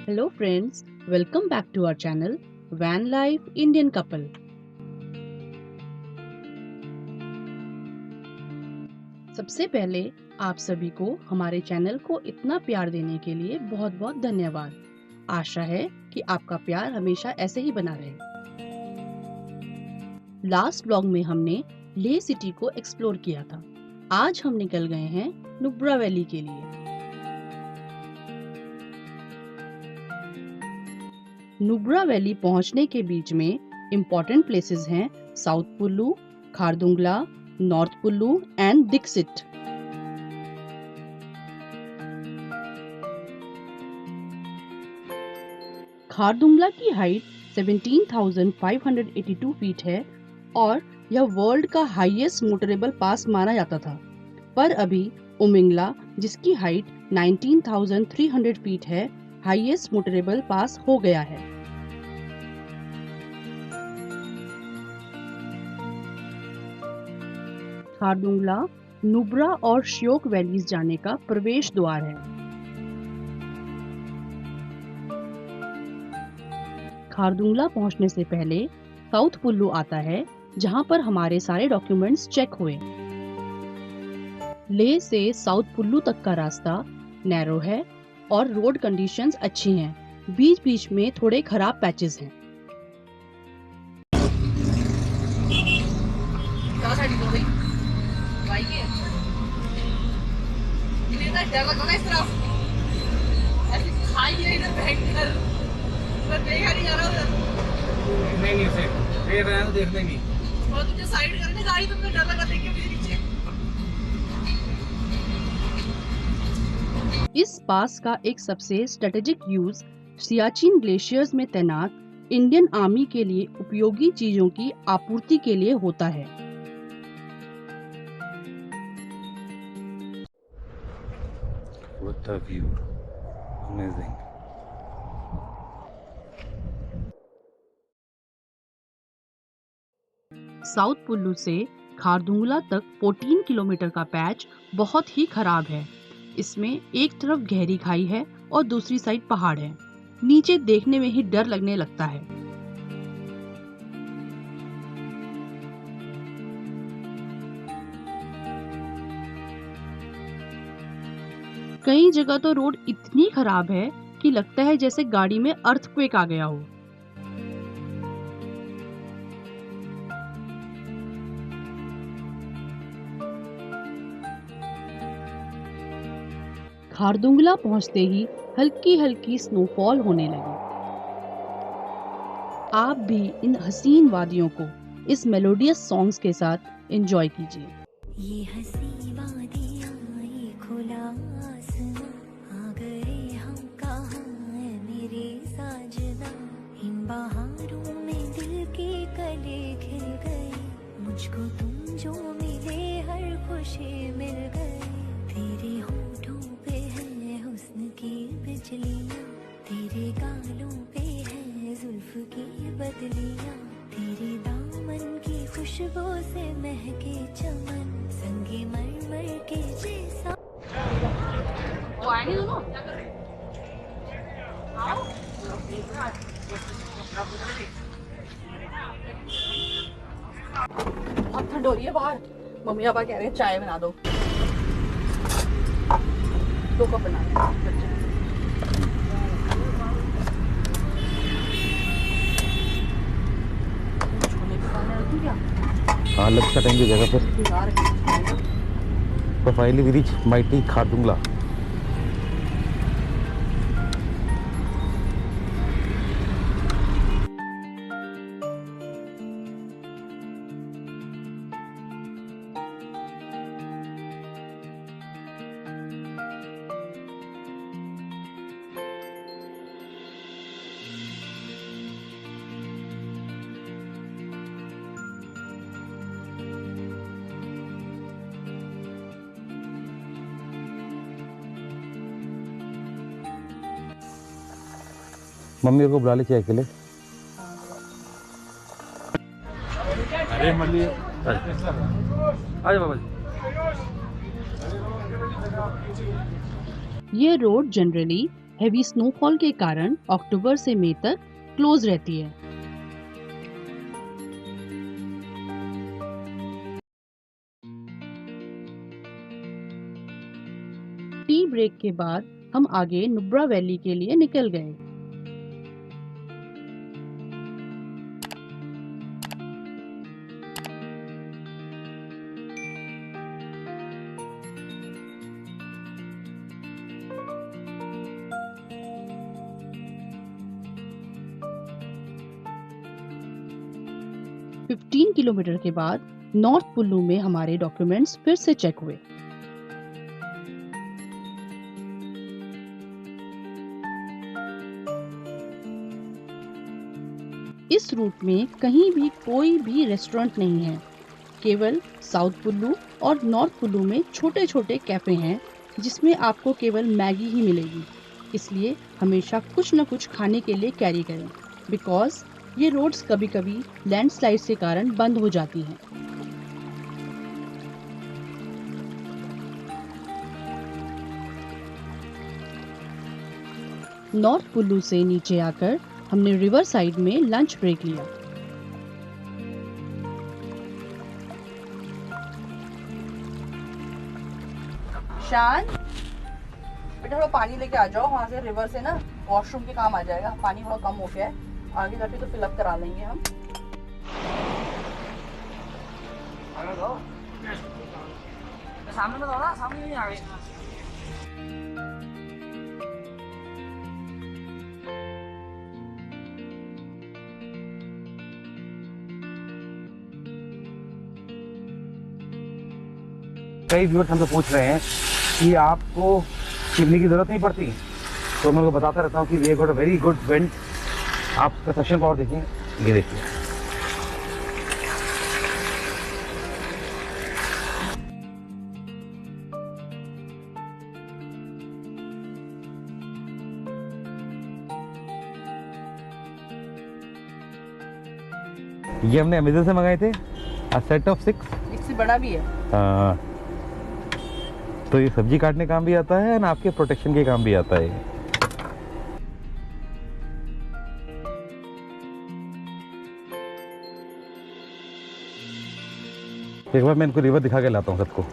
Hello friends, welcome back to our channel Van Life Indian Couple. सबसे पहले आप सभी को हमारे चैनल को इतना प्यार देने के लिए बहुत बहुत धन्यवाद। आशा है कि आपका प्यार हमेशा ऐसे ही बना रहे। लास्ट ब्लॉग में हमने लेह सिटी को एक्सप्लोर किया था। आज हम निकल गए हैं नुब्रा वैली के लिए। नुब्रा वैली पहुंचने के बीच में इम्पोर्टेंट प्लेसेस हैं south Pullu, Khardungla, north Pullu and Diskit. Khardungla की हाइट 17,582 फीट है और यह वर्ल्ड का हाईएस्ट मोटरेबल पास माना जाता था, पर अभी उमिंगला जिसकी हाइट 19,300 फीट है, हाईएस्ट मोटरेबल पास हो गया है। खारदुंगला नुब्रा और श्योक वैलीज जाने का प्रवेश द्वार है। खारदुंगला पहुंचने से पहले साउथ पुल्लू आता है, जहां पर हमारे सारे डॉक्यूमेंट्स चेक हुए। लेह से साउथ पुल्लू तक का रास्ता नैरो है और रोड कंडीशंस अच्छी हैं। बीच बीच में थोड़े खराब पैचेस हैं। देखने नहीं और तुझे साइड करने गाड़ी तुमको डर लगा देख के मुझे नीचे। इस पास का एक सबसे स्ट्रेटेजिक यूज सियाचिन ग्लेशियर्स में तैनात इंडियन आर्मी के लिए उपयोगी चीजों की आपूर्ति के लिए होता है। What a view! Amazing. South Pullu से खारदुंगला तक 14 किलोमीटर का पैच बहुत ही खराब है। इसमें एक तरफ गहरी खाई है और दूसरी साइड पहाड़ है। नीचे देखने में ही डर लगने लगता है। कई जगह तो रोड इतनी खराब है कि लगता है जैसे गाड़ी में अर्थक्वेक आ गया हो। खारदुंगला पहुंचते ही हल्की हल्की स्नोफॉल होने लगी। आप भी इन हसीन वादियों को इस मेलोडियस सॉन्ग्स के साथ एंजॉय कीजिए। ये हसी वादियाँ, ये खुला आसमां, आ गए हम कहाँ है मेरे साजना। इन बहारों में दिल के कले खिल गए, मुझको तुम जो मिले हर खुशी मिल गई। तेरे होठों पे है हुस्न की बिजलियाँ, तेरे गालों पे है जुल्फ की बदलियाँ। तेरे दामन की खुशबू से महके चमन, संगे मरमर के जैसा। वो आएंगे दोनों? अब ठंड हो रही है बाहर। मम्मी पापा कह रहे हैं चाय बना दो। 2 कप बना दो। हाँ, लंच का टाइम की जगह पर finally we reach mighty Khardungla. Mummy को बुला ले चाय के लिए। अरे मम्मी बाबा। ये रोड जनरली हेवी स्नोफॉल के कारण अक्टूबर से मई तक क्लोज रहती है। टी ब्रेक के बाद हम आगे नुब्रा वैली के लिए निकल गए। $15 किलोमीटर के बाद नॉर्थ कुल्लू में हमारे डॉक्यूमेंट्स फिर से चेक हुए। इस रूट में कहीं भी कोई भी रेस्टोरेंट नहीं है। केवल साउथ कुल्लू और नॉर्थ कुल्लू में छोटे छोटे कैफे हैं जिसमें आपको केवल मैगी ही मिलेगी। इसलिए हमेशा कुछ न कुछ खाने के लिए कैरी करें, बिकॉज ये रोड्स कभी कभी लैंडस्लाइड के कारण बंद हो जाती हैं। नॉर्थ कुल्लू से नीचे आकर हमने रिवर साइड में लंच ब्रेक लिया। शान, बेटा थोड़ा पानी लेके आ जाओ, वहाँ से रिवर से ना वॉशरूम के काम आ जाएगा। पानी थोड़ा कम हो गया है, आगे जाके तो फिलअप करा लेंगे हम। सामने में दौड़ा, सामने नहीं आ गई। कई व्यूअर्स हमसे पूछ रहे हैं कि आपको चिमनी की जरूरत नहीं पड़ती, तो मैं उनको बताता रहता हूँ कि we got a very good vent. आप उसका सेक्शन पावर देखिए, ये देखिए। ये हमने अमेज़न से मंगाए थे, अ सेट ऑफ 6। इससे बड़ा भी है। हाँ, तो ये सब्जी काटने काम भी आता है ना, आपके प्रोटेक्शन के काम भी आता है। एक बार मैं इनको रिवर दिखा के लाता हूँ सबको।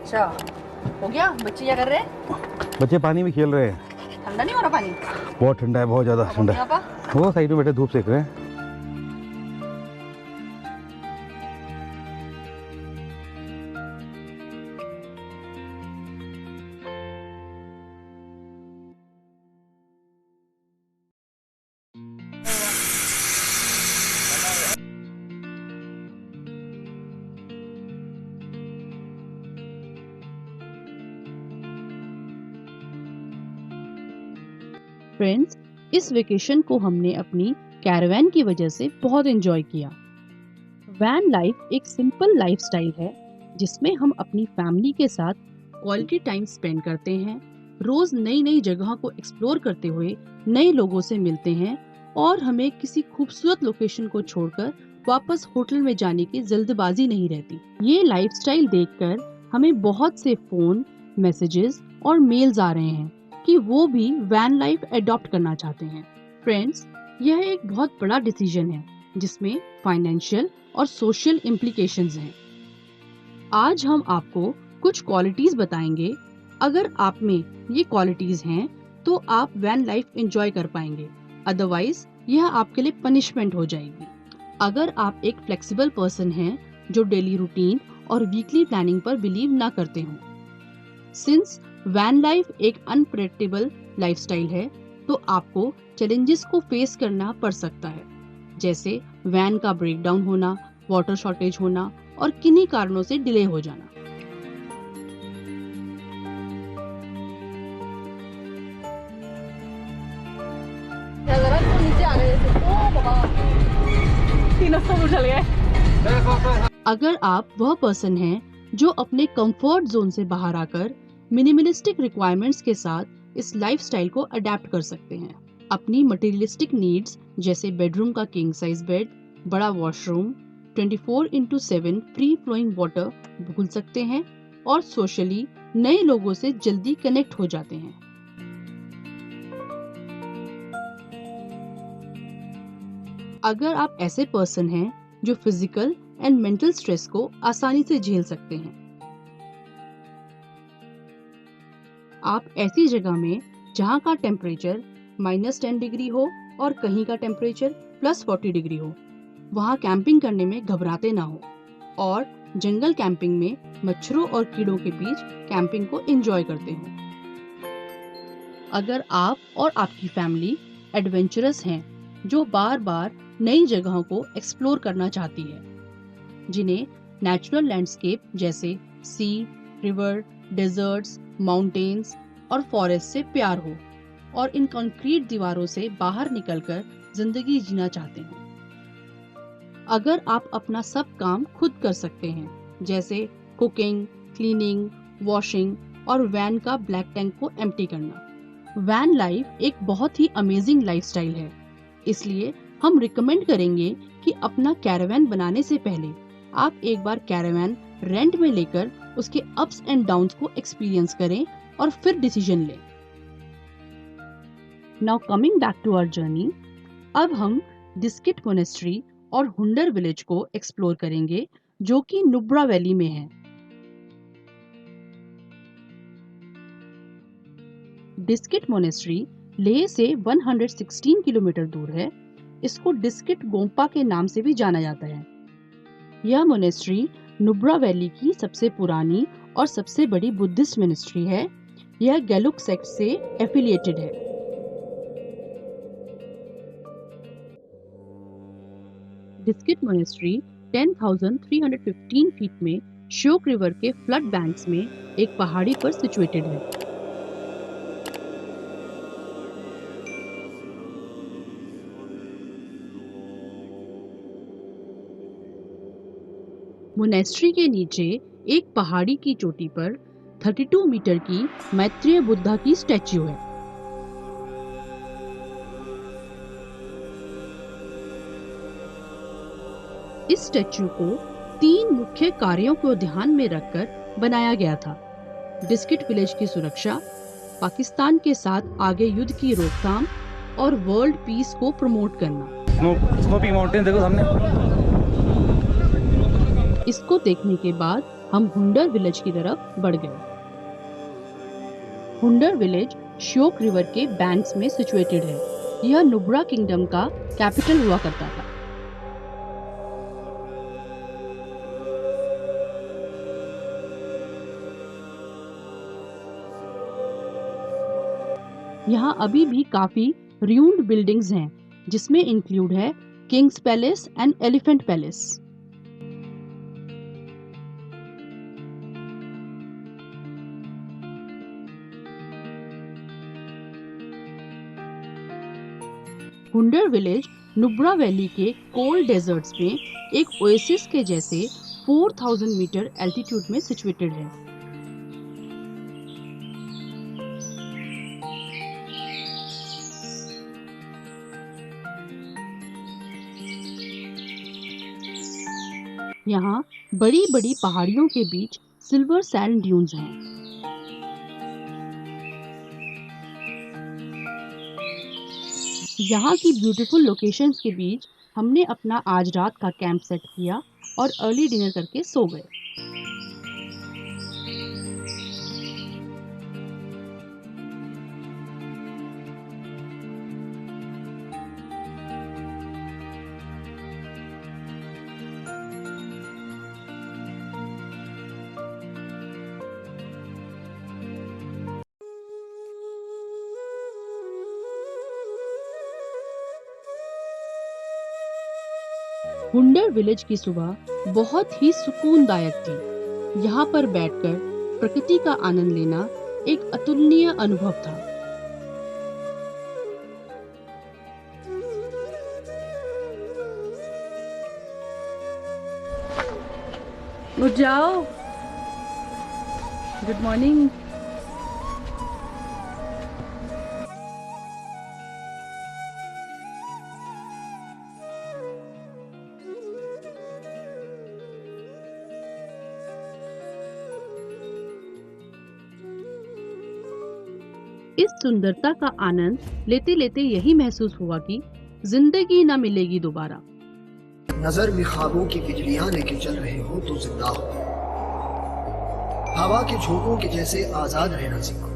अच्छा, हो गया? बच्चे क्या कर रहे हैं? बच्चे पानी में खेल रहे हैं। ठंडा नहीं हो रहा पानी? बहुत ठंडा है, बहुत ज़्यादा ठंडा। Mummy papa? वो साइड में बैठे धूप सेक रहे हैं। फ्रेंड्स, इस वेकेशन को हमने अपनी कैरावैन की वजह से बहुत एंजॉय किया। वैन लाइफ एक सिंपल लाइफस्टाइल है जिसमें हम अपनी फैमिली के साथ क्वालिटी टाइम स्पेंड करते हैं, रोज नई नई जगहों को एक्सप्लोर करते हुए नए लोगों से मिलते हैं और हमें किसी खूबसूरत लोकेशन को छोड़कर वापस होटल में जाने की जल्दबाजी नहीं रहती। ये लाइफस्टाइल देखकर हमें बहुत से फोन, मैसेजेस और मेल्स आ रहे हैं कि वो भी वैन लाइफ अडॉप्ट करना चाहते हैं। फ्रेंड्स, यह एक बहुत बड़ा डिसीजन है जिसमें फाइनेंशियल और सोशल इम्प्लीकेशंस हैं। आज हम आपको कुछ क्वालिटीज बताएंगे। अगर आप में ये क्वालिटीज हैं तो आप वैन लाइफ एंजॉय कर पाएंगे, अदरवाइज यह आपके लिए पनिशमेंट हो जाएगी। अगर आप एक फ्लेक्सिबल पर्सन हैं जो डेली रूटीन और वीकली प्लानिंग पर बिलीव ना करते हों, सिंस वैन लाइफ एक अनप्रेडिक्टेबल लाइफस्टाइल है तो आपको चैलेंजेस को फेस करना पड़ सकता है, जैसे वैन का ब्रेकडाउन होना, वाटर शॉर्टेज होना और किन्हीं कारणों से डिले हो जाना। क्या करा? तो नीचे आ गए। तीनों सब उछल गए। अगर आप वह पर्सन हैं जो अपने कंफर्ट जोन से बाहर आकर मिनिमलिस्टिक रिक्वायरमेंट्स के साथ इस लाइफस्टाइल को अडेप्ट कर सकते हैं, अपनी मटेरियलिस्टिक नीड्स जैसे बेडरूम का किंग साइज बेड, बड़ा वॉशरूम, 24/7 फ्री फ्लोइंग वाटर भूल सकते हैं और सोशली नए लोगों से जल्दी कनेक्ट हो जाते हैं। अगर आप ऐसे पर्सन हैं जो फिजिकल एंड मेंटल स्ट्रेस को आसानी से झेल सकते हैं, आप ऐसी जगह में जहां का टेम्परेचर -10 डिग्री हो और कहीं का टेम्परेचर +40 डिग्री हो, वहां कैंपिंग करने में घबराते ना हो और जंगल कैंपिंग में मच्छरों और कीड़ों के बीच कैंपिंग को एंजॉय करते हो। अगर आप और आपकी फैमिली एडवेंचरस हैं जो बार बार नई जगहों को एक्सप्लोर करना चाहती है, जिन्हें नेचुरल लैंडस्केप जैसे सी, रिवर, डेजर्ट्स, माउंटेन्स और फॉरेस्ट से प्यार हो और इन कंक्रीट दीवारों से बाहर निकलकर जिंदगी जीना चाहते हैं। अगर आप अपना सब काम खुद कर सकते हैं, जैसे कुकिंग, क्लीनिंग, वॉशिंग और वैन का ब्लैक टैंक को एम्प्टी करना। वैन लाइफ एक बहुत ही अमेजिंग लाइफस्टाइल है, इसलिए हम रिकमेंड करेंगे कि अपना कैरावैन बनाने से पहले आप एक बार कैरावैन रेंट में लेकर उसके अप्स एंड डाउन्स को एक्सपीरियंस करें और फिर डिसीजन लें। Now coming back to our journey, अब हम डिस्किट मोनेस्ट्री और हुंडर विलेज को एक्सप्लोर करेंगे जो कि नुब्रा वैली में है। डिस्किट मोनेस्ट्री लेह से 116 किलोमीटर दूर है। इसको डिस्किट गोम्पा के नाम से भी जाना जाता है। यह मोनेस्ट्री नुब्रा वैली की सबसे पुरानी और सबसे बड़ी बुद्धिस्ट मोनेस्ट्री है। यह गैलुक सेक्ट से एफिलिएटेड है। डिस्किट मोनेस्ट्री 10,315 फीट में श्योक रिवर के फ्लड बैंक्स में एक पहाड़ी पर सिचुएटेड है। मोनेस्ट्री के नीचे एक पहाड़ी की चोटी पर 32 मीटर की मैत्रेय बुद्धा की स्टैच्यू है। इस स्टैच्यू को 3 मुख्य कार्यों को ध्यान में रखकर बनाया गया था: डिस्किट विलेज की सुरक्षा, पाकिस्तान के साथ आगे युद्ध की रोकथाम और वर्ल्ड पीस को प्रमोट करना। स्नोपी माउंटेन देखो सामने। इसको देखने के बाद हम हुंडर विलेज की तरफ बढ़ गए। हुंडर विलेज श्योक रिवर के बैंक्स में सिचुएटेड है। यह नुब्रा किंगडम का कैपिटल हुआ करता था। यहाँ अभी भी काफी र्यून्ड बिल्डिंग्स हैं, जिसमें इंक्लूड है Kings palace and elephant palace. Hunder village Nubra valley के कोल्ड डेजर्ट्स में एक ओएसिस के जैसे 4000 मीटर एल्टीट्यूड में सिचुएटेड है। यहाँ बड़ी बड़ी पहाड़ियों के बीच सिल्वर सैंड ड्यून्स हैं। यहाँ की ब्यूटीफुल लोकेशंस के बीच हमने अपना आज रात का कैंप सेट किया और अर्ली डिनर करके सो गए। हुंडर विलेज की सुबह बहुत ही सुकूनदायक थी। यहाँ पर बैठकर प्रकृति का आनंद लेना एक अतुलनीय अनुभव था। उठ जाओ। Good morning. इस सुंदरता का आनंद लेते लेते यही महसूस हुआ कि जिंदगी न मिलेगी दोबारा। नजर में ख्वाबों की बिजलियां लेके चल रहे हो तो जिंदा हो। हवा के झोंकों के जैसे आजाद रहना सीखो।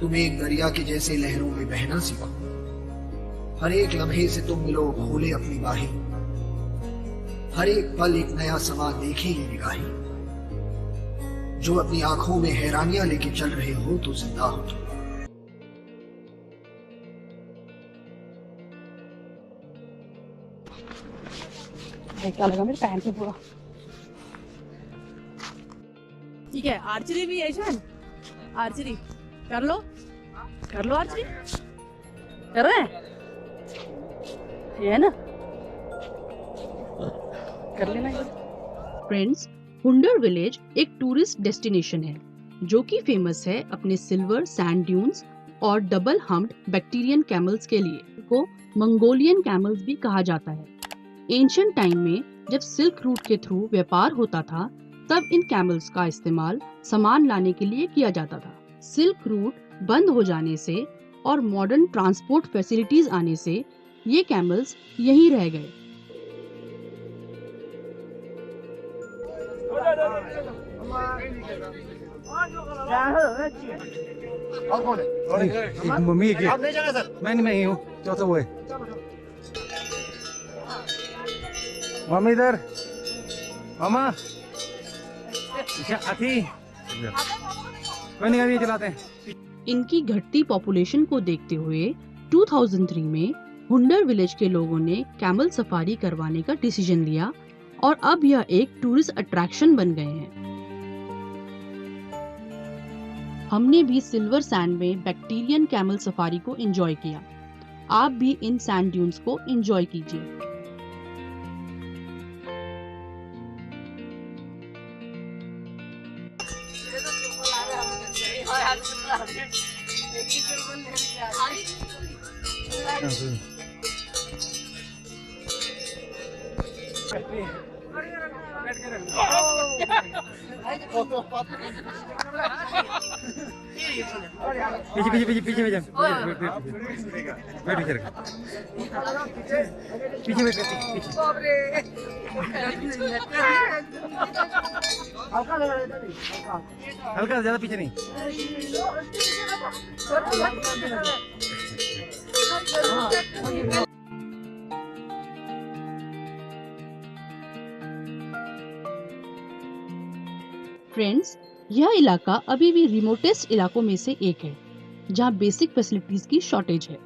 तुम एक दरिया के जैसे लहरों में बहना सीखो। हर एक लम्हे से तुम मिलो खोले अपनी बाहें। हर एक पल एक नया समा देखेगी निगाहें। जो अपनी आंखों में हैरानियां लेके चल रहे हो तो जिंदा हो तुम। क्या लगा मेरे पैंट पे पूरा। ठीक है, आर्चरी भी है शान। आर्चरी कर लो आर्चरी कर रहे हैं, ये है ना, कर लेना। फ्रेंड्स, हुंडर विलेज एक टूरिस्ट डेस्टिनेशन है जो कि फेमस है अपने सिल्वर सैंड ड्यून्स और डबल हम्प्ड बैक्टीरियन कैमल्स के लिए। इनको मंगोलियन कैमल्स भी कहा जाता है। एंशिएंट टाइम में जब सिल्क रूट के थ्रू व्यापार होता था तब इन कैमल्स का इस्तेमाल सामान लाने के लिए किया जाता था। सिल्क रूट बंद हो जाने से और मॉडर्न ट्रांसपोर्ट फैसिलिटीज आने से ये कैमल्स यहीं रह गए। मम्मी मैं ही हूँ, चौथा वो है। मामा इधर, मामा अथी नहीं चलाते हैं। इनकी घटती पॉपुलेशन को देखते हुए 2003 में हुंडर विलेज के लोगों ने कैमल सफारी करवाने का डिसीजन लिया और अब यह एक टूरिस्ट अट्रैक्शन बन गए हैं। हमने भी सिल्वर सैंड में बैक्टीरियन कैमल सफारी को एंजॉय किया। आप भी इन सैंड ड्यून्स को एंजॉय कीजिए। पीछे पीछे पीछे पीछे हल्का ज्यादा पीछे नहीं। फ्रेंड्स, यह इलाका अभी भी रिमोटेस्ट इलाकों में से एक है जहां बेसिक फैसिलिटीज की शॉर्टेज है।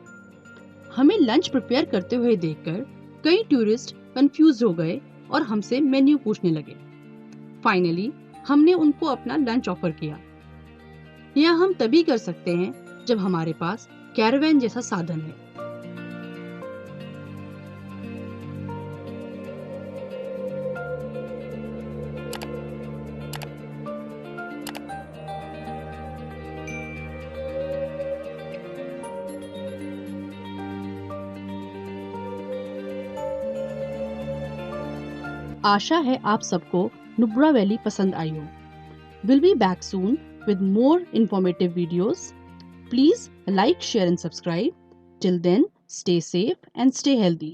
हमें लंच प्रिपेयर करते हुए देखकर कई टूरिस्ट कंफ्यूज हो गए और हमसे मेन्यू पूछने लगे। फाइनली हमने उनको अपना लंच ऑफर किया। यह हम तभी कर सकते हैं जब हमारे पास कैरावैन जैसा साधन है। आशा है आप सबको नुब्रा वैली पसंद आई हो। We'll be back soon with more informative videos. Please like, share and subscribe. Till then, stay safe and stay healthy.